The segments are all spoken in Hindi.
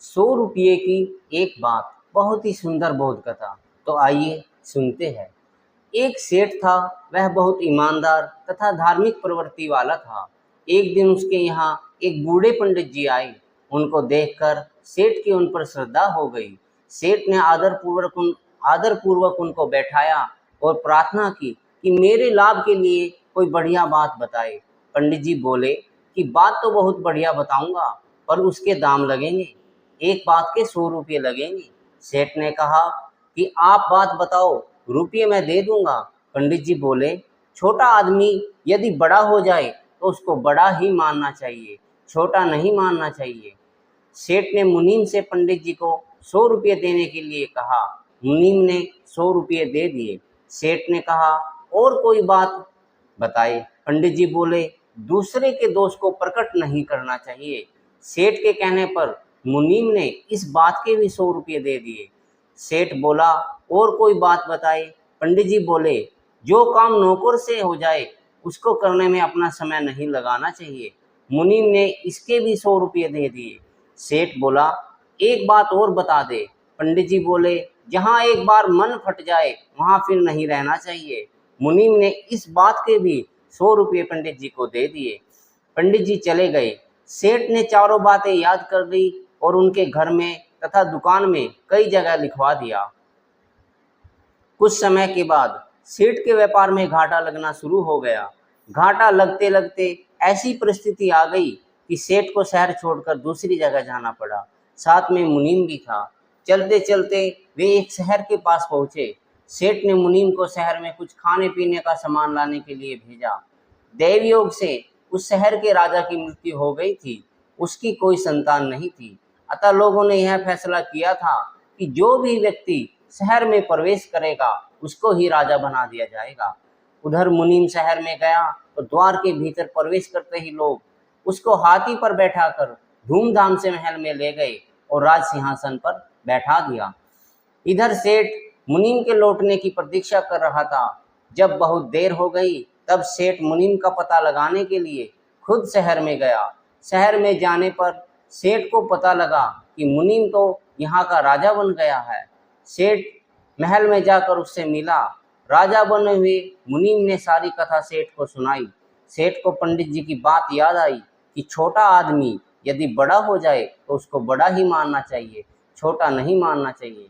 100 रुपये की एक बात, बहुत ही सुंदर बोध कथा। तो आइए सुनते हैं। एक सेठ था, वह बहुत ईमानदार तथा धार्मिक प्रवृत्ति वाला था। एक दिन उसके यहाँ एक बूढ़े पंडित जी आए। उनको देखकर सेठ की उन पर श्रद्धा हो गई। सेठ ने आदरपूर्वक उनको बैठाया और प्रार्थना की कि मेरे लाभ के लिए कोई बढ़िया बात बताए। पंडित जी बोले कि बात तो बहुत बढ़िया बताऊंगा, पर उसके दाम लगेंगे। एक बात के 100 रुपये लगेंगे। सेठ ने कहा कि आप बात बताओ, रुपये मैं दे दूंगा। पंडित जी बोले, छोटा आदमी यदि बड़ा हो जाए तो उसको बड़ा ही मानना चाहिए, छोटा नहीं मानना चाहिए। सेठ ने मुनीम से पंडित जी को 100 रुपये देने के लिए कहा। मुनीम ने 100 रुपये दे दिए। सेठ ने कहा, और कोई बात बताए। पंडित जी बोले, दूसरे के दोष को प्रकट नहीं करना चाहिए। सेठ के कहने पर मुनीम ने इस बात के भी 100 रुपये दे दिए। सेठ बोला, और कोई बात बताए। पंडित जी बोले, जो काम नौकर से हो जाए उसको करने में अपना समय नहीं लगाना चाहिए। मुनीम ने इसके भी 100 रुपये दे दिए। सेठ बोला, एक बात और बता दे। पंडित जी बोले, जहाँ एक बार मन फट जाए वहाँ फिर नहीं रहना चाहिए। मुनीम ने इस बात के भी 100 रुपये पंडित जी को दे दिए। पंडित जी चले गए। सेठ ने चारों बातें याद कर ली और उनके घर में तथा दुकान में कई जगह लिखवा दिया। कुछ समय के बाद सेठ के व्यापार में घाटा लगना शुरू हो गया। घाटा लगते लगते ऐसी परिस्थिति आ गई कि सेठ को शहर छोड़कर दूसरी जगह जाना पड़ा। साथ में मुनीम भी था। चलते चलते वे एक शहर के पास पहुंचे। सेठ ने मुनीम को शहर में कुछ खाने पीने का सामान लाने के लिए भेजा। दैवयोग से उस शहर के राजा की मृत्यु हो गई थी। उसकी कोई संतान नहीं थी। अतः लोगों ने यह फैसला किया था कि जो भी व्यक्ति शहर में प्रवेश करेगा उसको ही राजा बना दिया जाएगा। उधर मुनीम शहर में गया तो द्वार के भीतर प्रवेश करते ही लोग उसको हाथी पर बैठाकर धूमधाम से महल में ले गए और राज सिंहासन पर बैठा दिया। इधर सेठ मुनीम के लौटने की प्रतीक्षा कर रहा था। जब बहुत देर हो गई तब सेठ मुनीम का पता लगाने के लिए खुद शहर में गया। शहर में जाने पर सेठ को पता लगा कि मुनीम तो यहाँ का राजा बन गया है। सेठ महल में जाकर उससे मिला। राजा बने हुए मुनीम ने सारी कथा सेठ को सुनाई। सेठ को पंडित जी की बात याद आई कि छोटा आदमी यदि बड़ा हो जाए तो उसको बड़ा ही मानना चाहिए, छोटा नहीं मानना चाहिए।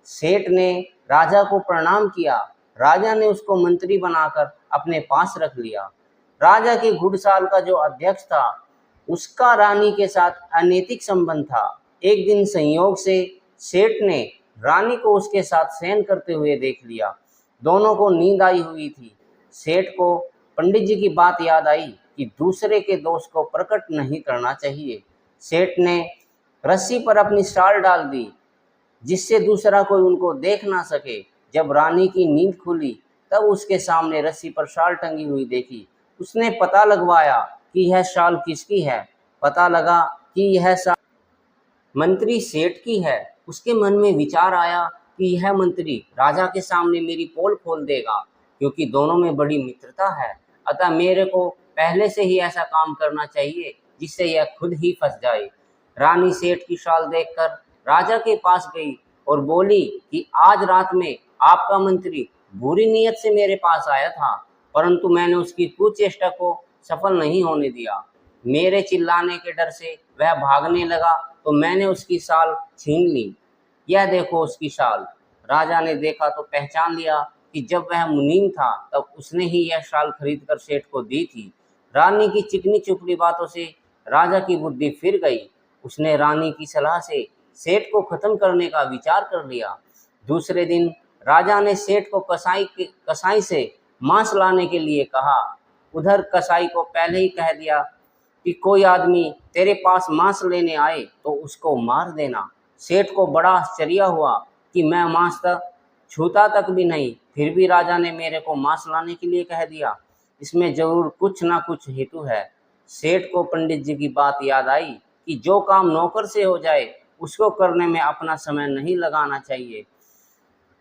सेठ ने राजा को प्रणाम किया। राजा ने उसको मंत्री बनाकर अपने पास रख लिया। राजा के घुड़साल का जो अध्यक्ष था उसका रानी के साथ अनैतिक संबंध था। एक दिन संयोग से सेठ ने रानी को उसके साथ शयन करते हुए देख लिया। दोनों को नींद आई हुई थी। सेठ को पंडित जी की बात याद आई कि दूसरे के दोष को प्रकट नहीं करना चाहिए। सेठ ने रस्सी पर अपनी शाल डाल दी जिससे दूसरा कोई उनको देख ना सके। जब रानी की नींद खुली तब उसके सामने रस्सी पर शाल टंगी हुई देखी। उसने पता लगवाया कि यह शाल किसकी है। पता लगा कि यह शाल मंत्री सेठ की है। उसके मन में विचार आया कि यह मंत्री राजा के सामने मेरी पोल खोल देगा, क्योंकि दोनों में बड़ी मित्रता है। अतः मेरे को पहले से ही ऐसा काम करना चाहिए जिससे यह खुद ही फंस जाए। रानी सेठ की शाल देखकर राजा के पास गई और बोली कि आज रात में आपका मंत्री बुरी नीयत से मेरे पास आया था, परंतु मैंने उसकी कुचेष्टा को सफल नहीं होने दिया। मेरे चिल्लाने के डर से वह भागने लगा तो मैंने उसकी शाल छीन ली। यह देखो उसकी शाल। राजा ने देखा तो पहचान लिया कि जब वह मुनीम था तब उसने ही यह शाल खरीद कर सेठ को दी थी। रानी की चिकनी चुपड़ी बातों से राजा की बुद्धि फिर गई। उसने रानी की सलाह से सेठ को खत्म करने का विचार कर लिया। दूसरे दिन राजा ने सेठ को कसाई से मांस लाने के लिए कहा। उधर कसाई को पहले ही कह दिया कि कोई आदमी तेरे पास मांस लेने आए तो उसको मार देना। सेठ को बड़ा आश्चर्य हुआ कि मैं मांस तक छूता तक भी नहीं, फिर भी राजा ने मेरे को मांस लाने के लिए कह दिया। इसमें जरूर कुछ ना कुछ हेतु है। सेठ को पंडित जी की बात याद आई कि जो काम नौकर से हो जाए उसको करने में अपना समय नहीं लगाना चाहिए।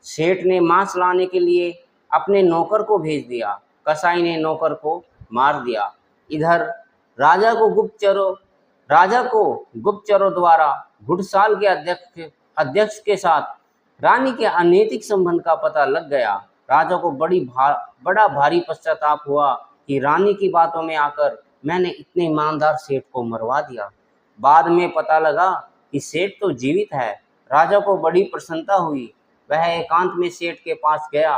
सेठ ने मांस लाने के लिए अपने नौकर को भेज दिया। कसाई ने नौकर को मार दिया। इधर राजा को गुप्तचरों राजा को गुप्तचरों द्वारा घुड़साल के अध्यक्ष के साथ रानी के अनैतिक संबंध का पता लग गया। राजा को बड़ा भारी पश्चाताप हुआ कि रानी की बातों में आकर मैंने इतने ईमानदार सेठ को मरवा दिया। बाद में पता लगा कि सेठ तो जीवित है। राजा को बड़ी प्रसन्नता हुई। वह एकांत में सेठ के पास गया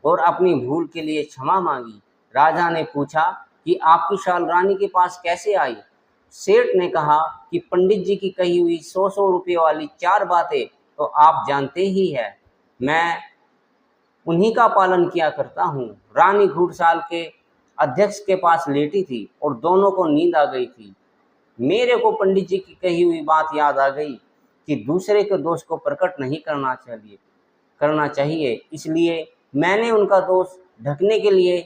और अपनी भूल के लिए क्षमा मांगी। राजा ने पूछा कि आपकी शाल रानी के पास कैसे आई? सेठ ने कहा कि पंडित जी की कही हुई 100 रुपये वाली 4 बातें तो आप जानते ही हैं, मैं उन्हीं का पालन किया करता हूँ। रानी घुड़साल के अध्यक्ष के पास लेटी थी और दोनों को नींद आ गई थी। मेरे को पंडित जी की कही हुई बात याद आ गई कि दूसरे के दोष को प्रकट नहीं करना चाहिए। इसलिए मैंने उनका दोष ढकने के लिए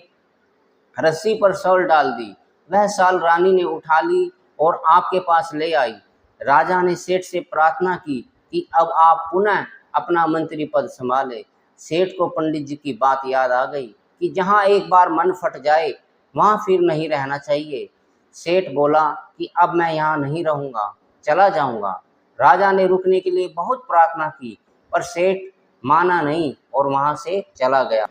रस्सी पर शॉल डाल दी। वह शाल रानी ने उठा ली और आपके पास ले आई। राजा ने सेठ से प्रार्थना की कि अब आप पुनः अपना मंत्री पद संभाले। सेठ को पंडित जी की बात याद आ गई कि जहाँ एक बार मन फट जाए वहाँ फिर नहीं रहना चाहिए। सेठ बोला कि अब मैं यहाँ नहीं रहूँगा, चला जाऊँगा। राजा ने रुकने के लिए बहुत प्रार्थना की पर सेठ माना नहीं और वहाँ से चला गया।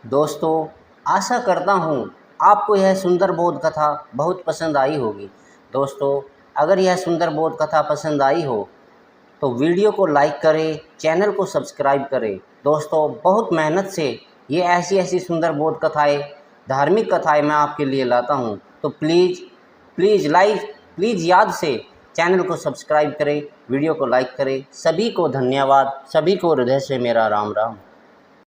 दोस्तों, आशा करता हूँ आपको यह सुंदर बोध कथा बहुत पसंद आई होगी। दोस्तों, अगर यह सुंदर बोध कथा पसंद आई हो तो वीडियो को लाइक करें, चैनल को सब्सक्राइब करें। दोस्तों, बहुत मेहनत से ये ऐसी सुंदर बोध कथाएँ, धार्मिक कथाएँ मैं आपके लिए लाता हूँ। तो प्लीज़ याद से चैनल को सब्सक्राइब करें, वीडियो को लाइक करें। सभी को धन्यवाद, सभी को हृदय से मेरा राम राम।